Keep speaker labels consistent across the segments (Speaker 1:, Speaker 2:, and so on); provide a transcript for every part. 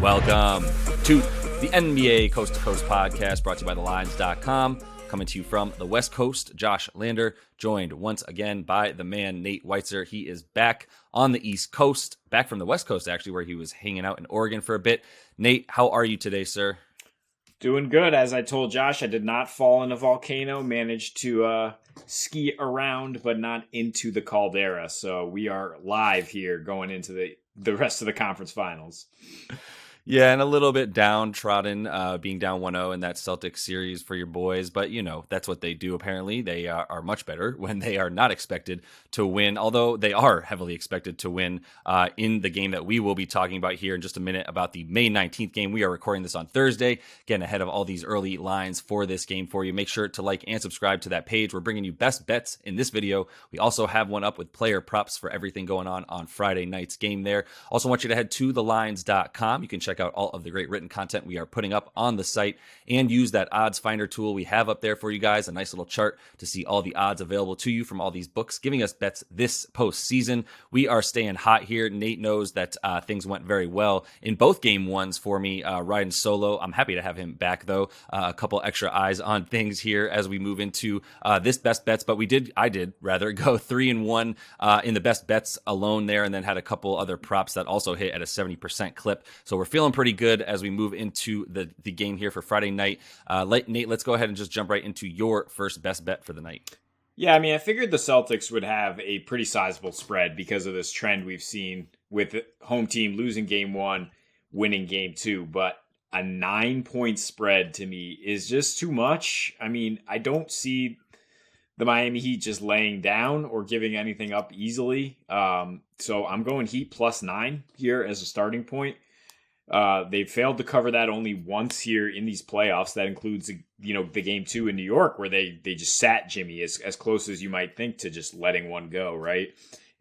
Speaker 1: Welcome to the NBA Coast to Coast podcast brought to you by thelines.com. Coming to you from the West Coast, Josh Lander, joined once again by the man, Nate Weitzer. He is back on the East Coast, back from the West Coast, actually, where he was hanging out in Oregon for a bit. Nate, how are you today, sir?
Speaker 2: Doing good. As I told Josh, I did not fall in a volcano, managed to ski around, but not into the caldera. So we are live here going into the rest of the conference finals.
Speaker 1: Yeah, and a little bit downtrodden, being down 1-0 in that Celtics series for your boys. But, you know, that's what they do, apparently. They are much better when they are not expected to win, although they are heavily expected to win in the game that we will be talking about here in just a minute about the May 19th game. We are recording this on Thursday, getting ahead of all these early lines for this game for you. Make sure to like and subscribe to that page. We're bringing you best bets in this video. We also have one up with player props for everything going on Friday night's game there. Also want you to head to thelines.com. You can check out all of the great written content we are putting up on the site and use that odds finder tool we have up there for you guys. A nice little chart to see all the odds available to you from all these books, giving us bets this postseason. We are staying hot here. Nate knows that things went very well in both game ones for me, riding solo. I'm happy to have him back, though. A couple extra eyes on things here as we move into this best bets, but I did rather go 3-1 in the best bets alone there, and then had a couple other props that also hit at a 70% clip. So we're feeling pretty good as we move into the game here for Friday night. Nate, let's go ahead and just jump right into your first best bet for the night.
Speaker 2: Yeah, I mean, I figured the Celtics would have a pretty sizable spread because of this trend we've seen with the home team losing game one, winning game two. But a 9-point spread to me is just too much. I mean, I don't see the Miami Heat just laying down or giving anything up easily. So I'm going Heat +9 here as a starting point. They've failed to cover that only once here in these playoffs. That includes, the game two in New York where they just sat Jimmy as close as you might think to just letting one go, right?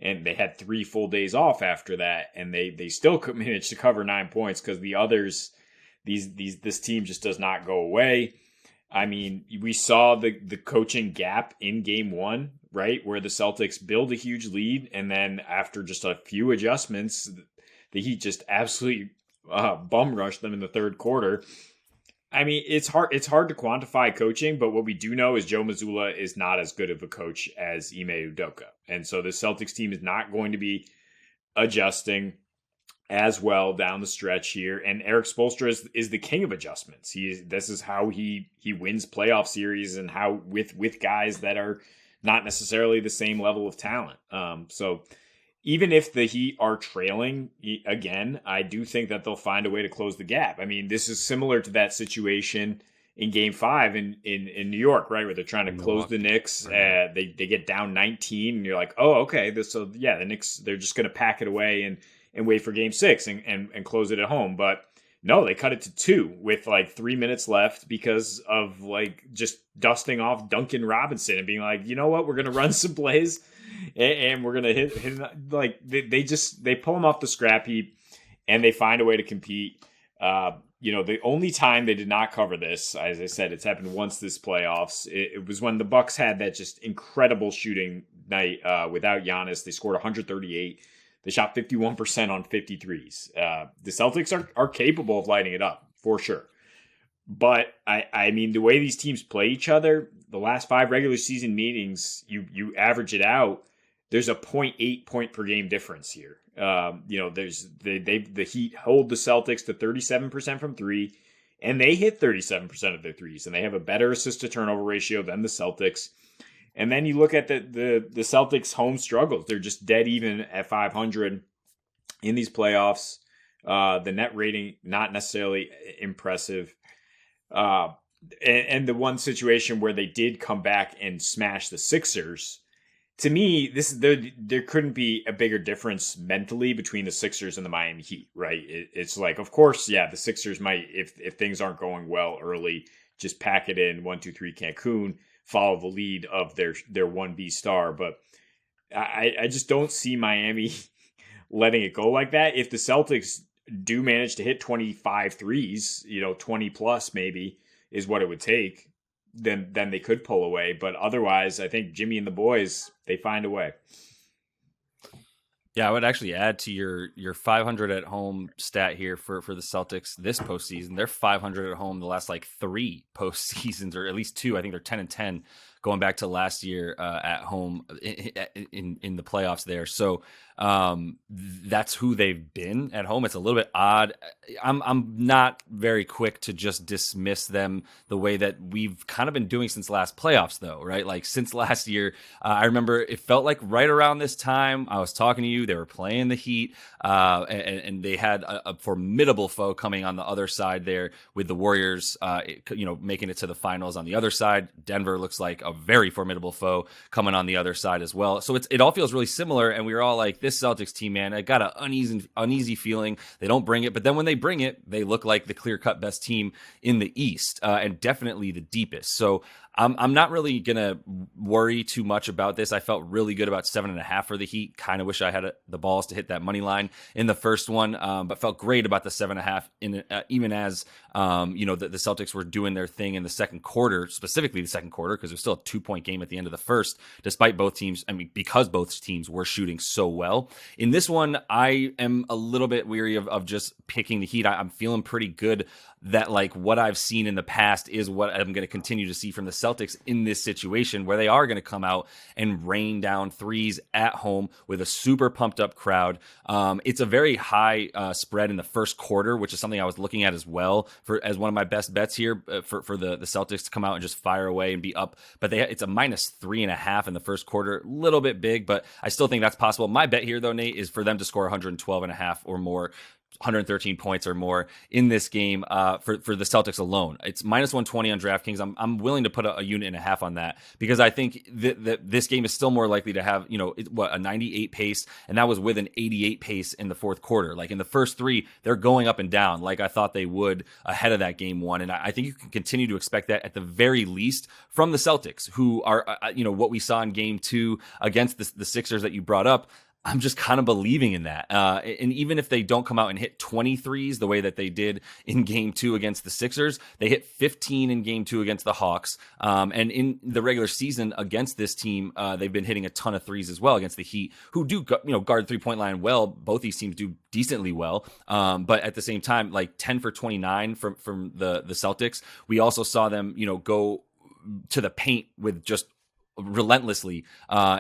Speaker 2: And they had 3 full days off after that, and they still could manage to cover 9 points because the others, this team just does not go away. I mean, we saw the coaching gap in game one, right, where the Celtics build a huge lead, and then after just a few adjustments, the Heat just absolutely bum rush them in the third quarter. I mean, it's hard to quantify coaching, but what we do know is Joe Mazzulla is not as good of a coach as Ime Udoka. And so the Celtics team is not going to be adjusting as well down the stretch here. And Eric Spoelstra is the king of adjustments. This is how he wins playoff series, and how with guys that are not necessarily the same level of talent. So even if the Heat are trailing again, I do think that they'll find a way to close the gap. I mean, this is similar to that situation in Game 5 in New York, right, where they're trying to close the Knicks. Right. They get down 19, and you're like, oh, okay. The Knicks, they're just going to pack it away and wait for Game 6 and close it at home. But no, they cut it to 2 with like 3 minutes left because of like just dusting off Duncan Robinson and being like, you know what, we're going to run some plays. And we're gonna hit like they pull them off the scrap heap, and they find a way to compete. The only time they did not cover this, as I said, it's happened once this playoffs. It was when the Bucks had that just incredible shooting night without Giannis. They scored 138. They shot 51% on 53s. The Celtics are capable of lighting it up for sure. But I mean, the way these teams play each other, the last 5 regular season meetings, you average it out, there's a 0.8 point per game difference here. There's the Heat hold the Celtics to 37% from 3, and they hit 37% of their threes, and they have a better assist to turnover ratio than the Celtics. And then you look at the Celtics' home struggles; they're just dead even at 500 in these playoffs. The net rating not necessarily impressive. And the one situation where they did come back and smash the Sixers, to me, there couldn't be a bigger difference mentally between the Sixers and the Miami Heat, right? It's like, of course, yeah, the Sixers might, if things aren't going well early, just pack it in 1-2-3 Cancun, follow the lead of their 1B star. But I just don't see Miami letting it go like that. If the Celtics do manage to hit 25 threes, 20 plus maybe is what it would take, then they could pull away. But otherwise, I think Jimmy and the boys, they find a way.
Speaker 1: Yeah, I would actually add to your 500 at home stat here for the Celtics this postseason. They're 500 at home the last like three postseasons, or at least two. I think they're 10-10 going back to last year at home in the playoffs there. So that's who they've been at home. It's a little bit odd. I'm not very quick to just dismiss them the way that we've kind of been doing since last playoffs, though, right? Like since last year, I remember it felt like right around this time I was talking to you. They were playing the Heat, and they had a formidable foe coming on the other side there with the Warriors, making it to the finals on the other side. Denver looks like a very formidable foe coming on the other side as well. So it all feels really similar, and we were all like, this Celtics team, man, I got an uneasy feeling. They don't bring it, but then when they bring it, they look like the clear-cut best team in the East, and definitely the deepest. So I'm not really going to worry too much about this. I felt really good about 7.5 for the Heat. Kind of wish I had the balls to hit that money line in the first one, but felt great about the 7.5 even as, the Celtics were doing their thing in the second quarter, specifically the second quarter, because it was still a 2-point game at the end of the first, despite both teams. I mean, because both teams were shooting so well. In this one, I am a little bit weary of just picking the Heat. I'm feeling pretty good that like what I've seen in the past is what I'm going to continue to see from the Celtics in this situation, where they are going to come out and rain down threes at home with a super pumped up crowd. It's a very high spread in the first quarter, which is something I was looking at as well as one of my best bets here for the Celtics to come out and just fire away and be up. But it's a -3.5 in the first quarter, a little bit big, but I still think that's possible. My bet here though, Nate, is for them to score 112.5 or more, 113 points or more in this game for the Celtics alone. It's -120 on DraftKings. I'm willing to put a unit and a half on that, because I think that this game is still more likely to have, a 98 pace, and that was with an 88 pace in the fourth quarter. Like in the first three, they're going up and down like I thought they would ahead of that game one. And I think you can continue to expect that at the very least from the Celtics, who are, what we saw in game two against the Sixers that you brought up. I'm just kind of believing in that. And even if they don't come out and hit 23s the way that they did in game two against the Sixers, they hit 15 in game two against the Hawks. And in the regular season against this team, they've been hitting a ton of threes as well against the Heat, who do, guard 3-point line well. Both these teams do decently well. But at the same time, like 10 for 29 from the Celtics, we also saw them, go to the paint with just relentlessly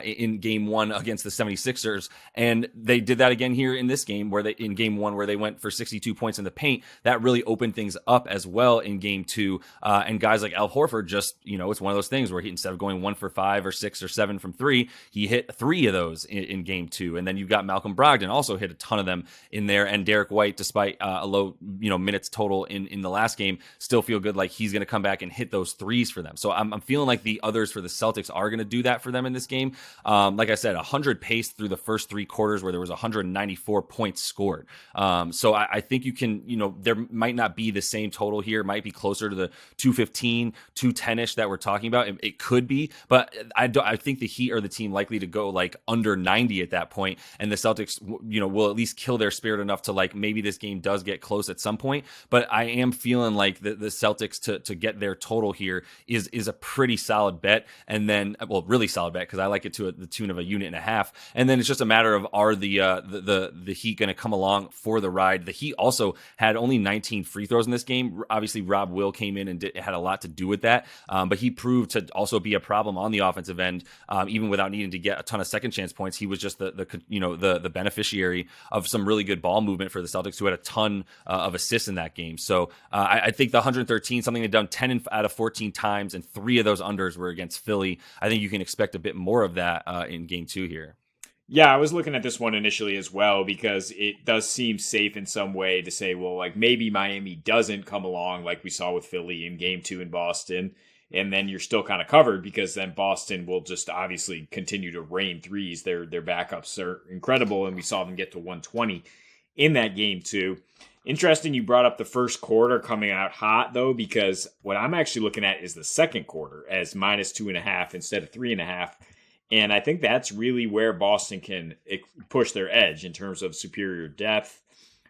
Speaker 1: in game one against the 76ers, and they did that again here in this game, where in game one where they went for 62 points in the paint. That really opened things up as well in game two, and guys like Al Horford just, it's one of those things where he, instead of going 1 for 5 or 6 or 7 from three, he hit 3 of those in game two. And then you've got Malcolm Brogdon also hit a ton of them in there, and Derek White, despite a low minutes total in the last game, still feel good like he's going to come back and hit those threes for them. So I'm feeling like the others for the Celtics are going to do that for them in this game. Like I said, 100 pace through the first three quarters, where there was 194 points scored. So I think you can, there might not be the same total here. It might be closer to the 215, 210-ish that we're talking about. It could be, but I think the Heat are the team likely to go like under 90 at that point, and the Celtics, will at least kill their spirit enough to like maybe this game does get close at some point. But I am feeling like the Celtics to get their total here is a pretty solid bet, and then really solid bet, because I like it to the tune of a unit and a half. And then it's just a matter of, are the Heat going to come along for the ride? The Heat also had only 19 free throws in this game. Obviously, Rob Will came in and had a lot to do with that, but he proved to also be a problem on the offensive end, even without needing to get a ton of second chance points. He was just the beneficiary of some really good ball movement for the Celtics, who had a ton of assists in that game. So I think the 113, something they've done 10 out of 14 times, and 3 of those unders were against Philly. I think you can expect a bit more of that in game two here.
Speaker 2: Yeah, I was looking at this one initially as well, because it does seem safe in some way to say, well, like maybe Miami doesn't come along like we saw with Philly in game two in Boston, and then you're still kind of covered, because then Boston will just obviously continue to rain threes. Their backups are incredible, and we saw them get to 120 in that game too. Interesting you brought up the first quarter coming out hot, though, because what I'm actually looking at is the second quarter as -2.5 instead of 3.5. And I think that's really where Boston can push their edge in terms of superior depth,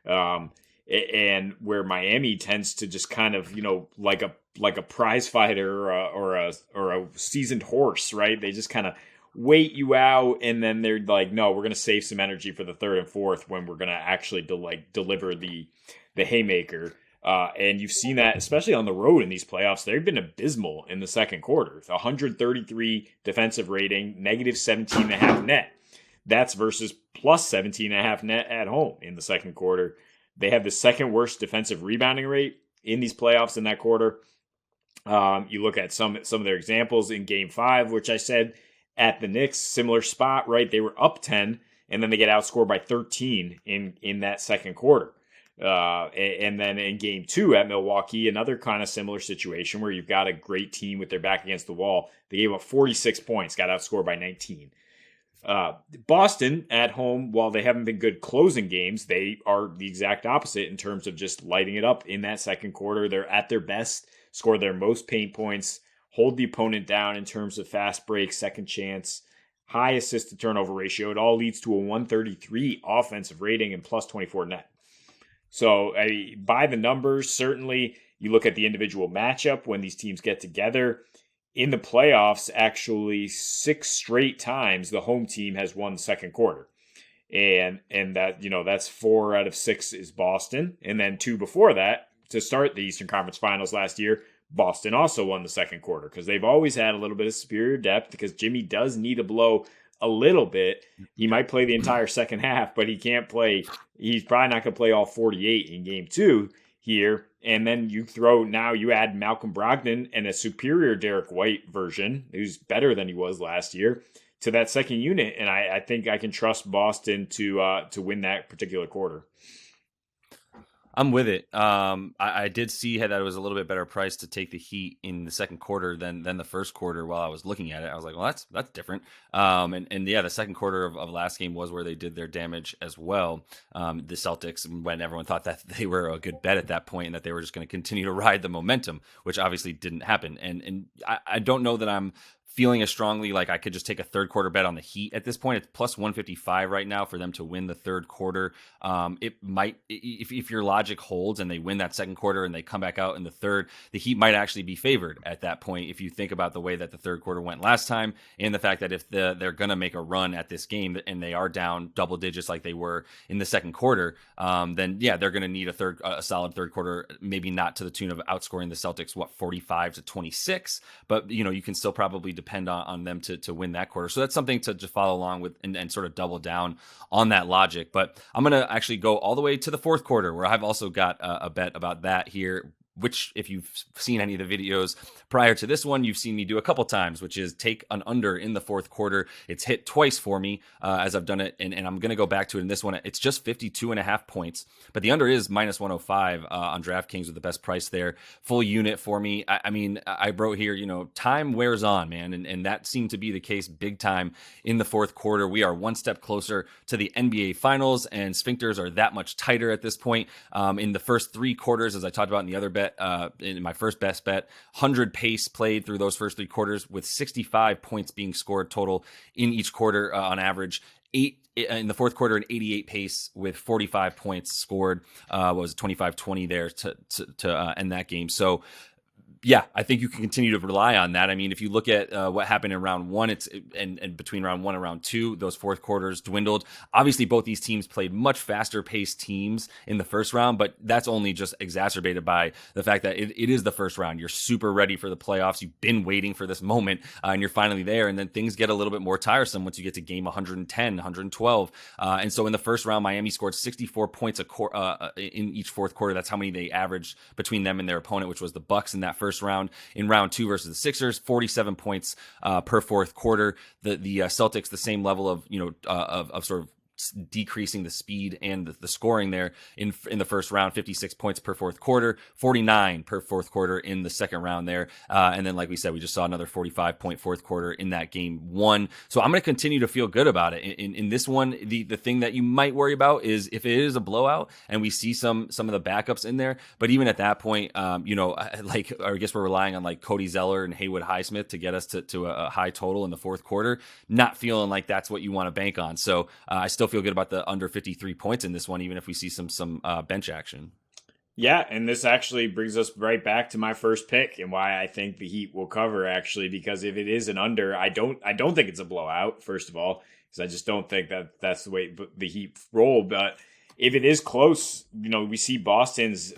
Speaker 2: and where Miami tends to just kind of, like a prize fighter or a seasoned horse, right? They just kind of wait you out, and then they're like, no, we're going to save some energy for the third and fourth when we're going to actually deliver the haymaker. And you've seen that, especially on the road in these playoffs. They've been abysmal in the second quarter. 133 defensive rating, negative 17.5 net. That's versus plus 17.5 net at home in the second quarter. They have the second worst defensive rebounding rate in these playoffs in that quarter. You look at some of their examples in Game 5, which I said at the Knicks, similar spot, right? They were up 10, and then they get outscored by 13 in that second quarter. And then in Game 2 at Milwaukee, another kind of similar situation where you've got a great team with their back against the wall. They gave up 46 points, got outscored by 19. Boston at home, while they haven't been good closing games, they are the exact opposite in terms of just lighting it up in that second quarter. They're at their best, score their most paint points, hold the opponent down in terms of fast break, second chance, high assist to turnover ratio. It all leads to a 133 offensive rating and plus 24 net. So by the numbers, certainly you look at the individual matchup when these teams get together. In the playoffs, actually 6 straight times the home team has won the second quarter. And that, that's 4 out of 6 is Boston. And then 2 before that, to start the Eastern Conference Finals last year, Boston also won the second quarter because they've always had a little bit of superior depth because Jimmy does need to blow a little bit. He might play the entire second half, but he can't play. He's probably not going to play all 48 in Game 2 here. And then you add Malcolm Brogdon and a superior Derek White version, who's better than he was last year, to that second unit. And I think I can trust Boston to win that particular quarter.
Speaker 1: I'm with it. I did see that it was a little bit better price to take the Heat in the second quarter than the first quarter. While I was looking at it, I was like, well, that's different. And yeah, the second quarter of last game was where they did their damage as well. The Celtics, when everyone thought that they were a good bet at that point and that they were just going to continue to ride the momentum, which obviously didn't happen. And I don't know that I'm feeling as strongly like I could just take a third quarter bet on the Heat at this point. It's plus 155 right now for them to win the third quarter. It might, if your logic holds and they win that second quarter and they come back out in the third, the Heat might actually be favored at that point. If you think about the way that the third quarter went last time and the fact that if they're going to make a run at this game and they are down double digits like they were in the second quarter, then yeah, they're going to need a solid third quarter, maybe not to the tune of outscoring the Celtics, 45-26, but you can still probably depend on them to win that quarter. So that's something to just follow along with and sort of double down on that logic. But I'm going to actually go all the way to the fourth quarter where I've also got a bet about that here, which if you've seen any of the videos prior to this one, you've seen me do a couple times, which is take an under in the fourth quarter. It's hit twice for me as I've done it, and I'm going to go back to it in this one. It's just 52.5 points, but the under is minus 105 on DraftKings with the best price there. Full unit for me. I mean, I wrote here, time wears on, man, and that seemed to be the case big time in the fourth quarter. We are one step closer to the NBA Finals, and sphincters are that much tighter at this point. In the first 3 quarters, as I talked about in the other bet, in my first best bet, 100 pace played through those first 3 quarters with 65 points being scored total in each quarter on average. 8 in the fourth quarter, an 88 pace with 45 points scored. Was 25-20 there to end that game. So yeah, I think you can continue to rely on that. I mean, if you look at what happened in round 1, and between round 1 and round 2, those fourth quarters dwindled. Obviously, both these teams played much faster paced teams in the first round, but that's only just exacerbated by the fact that it is the first round. You're super ready for the playoffs. You've been waiting for this moment, and you're finally there. And then things get a little bit more tiresome once you get to game 110, 112. And so in the first round, Miami scored 64 points in each fourth quarter. That's how many they averaged between them and their opponent, which was the Bucks in that first round. In round 2 versus the Sixers, 47 points per fourth quarter. The Celtics, the same level of of sort of decreasing the speed and the scoring there in the first round. 56 points per fourth quarter, 49 per fourth quarter in the second round there. And then, like we said, we just saw another 45-point fourth quarter in that game 1. So I'm going to continue to feel good about it. In this one, the thing that you might worry about is if it is a blowout and we see some of the backups in there. But even at that point, I guess we're relying on like Cody Zeller and Haywood Highsmith to get us to a high total in the fourth quarter. Not feeling like that's what you want to bank on. So I still feel good about the under 53 points in this one, even if we see some bench action.
Speaker 2: Yeah, and this actually brings us right back to my first pick and why I think the Heat will cover, actually, because if it is an under, I don't think it's a blowout, first of all, because I just don't think that that's the way the Heat roll. But if it is close, we see Boston's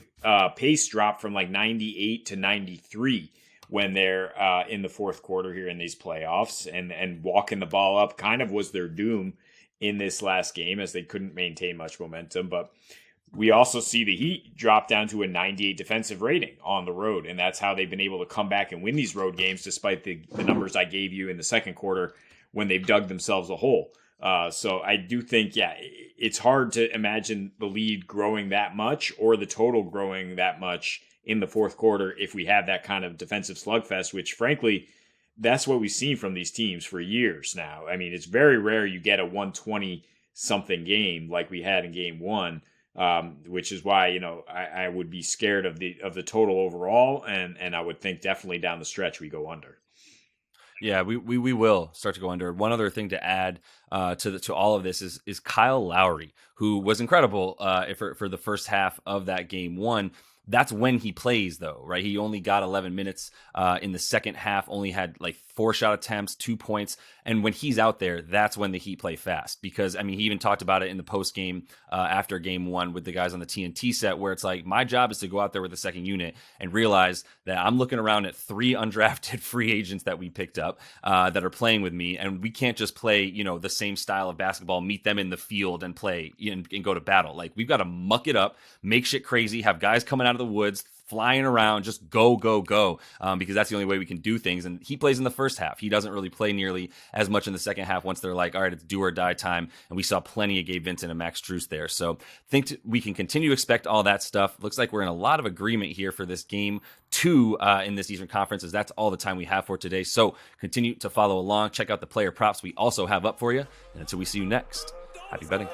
Speaker 2: pace drop from like 98 to 93 when they're in the fourth quarter here in these playoffs, and walking the ball up kind of was their doom in this last game, as they couldn't maintain much momentum. But we also see the Heat drop down to a 98 defensive rating on the road, and that's how they've been able to come back and win these road games, despite the numbers I gave you in the second quarter when they've dug themselves a hole. So I do think, yeah, it's hard to imagine the lead growing that much or the total growing that much in the fourth quarter if we have that kind of defensive slugfest, which frankly, that's what we've seen from these teams for years now. I mean, it's very rare you get a 120 something game like we had in game one. Which is why I would be scared of the total overall, and I would think definitely down the stretch we go under.
Speaker 1: Yeah, we will start to go under. One other thing to add to all of this is Kyle Lowry, who was incredible for the first half of that game one. That's when he plays, though, right? He only got 11 minutes in the second half, only had like 4 shot attempts, 2 points. And when he's out there, that's when the Heat play fast. Because, I mean, he even talked about it in the post game after game one with the guys on the TNT set, where it's like, my job is to go out there with the second unit and realize that I'm looking around at 3 undrafted free agents that we picked up that are playing with me. And we can't just play, the same style of basketball, meet them in the field and play and go to battle. Like, we've got to muck it up, make shit crazy, have guys coming out of the woods, flying around, just go, because that's the only way we can do things. And he plays in the first half. He doesn't really play nearly as much in the second half once they're like, all right, it's do or die time. And we saw plenty of Gabe Vincent and Max Strus there. So think we can continue to expect all that stuff. Looks like we're in a lot of agreement here for this game 2 in this Eastern Conference, as that's all the time we have for today. So continue to follow along. Check out the player props we also have up for you. And until we see you next, happy betting.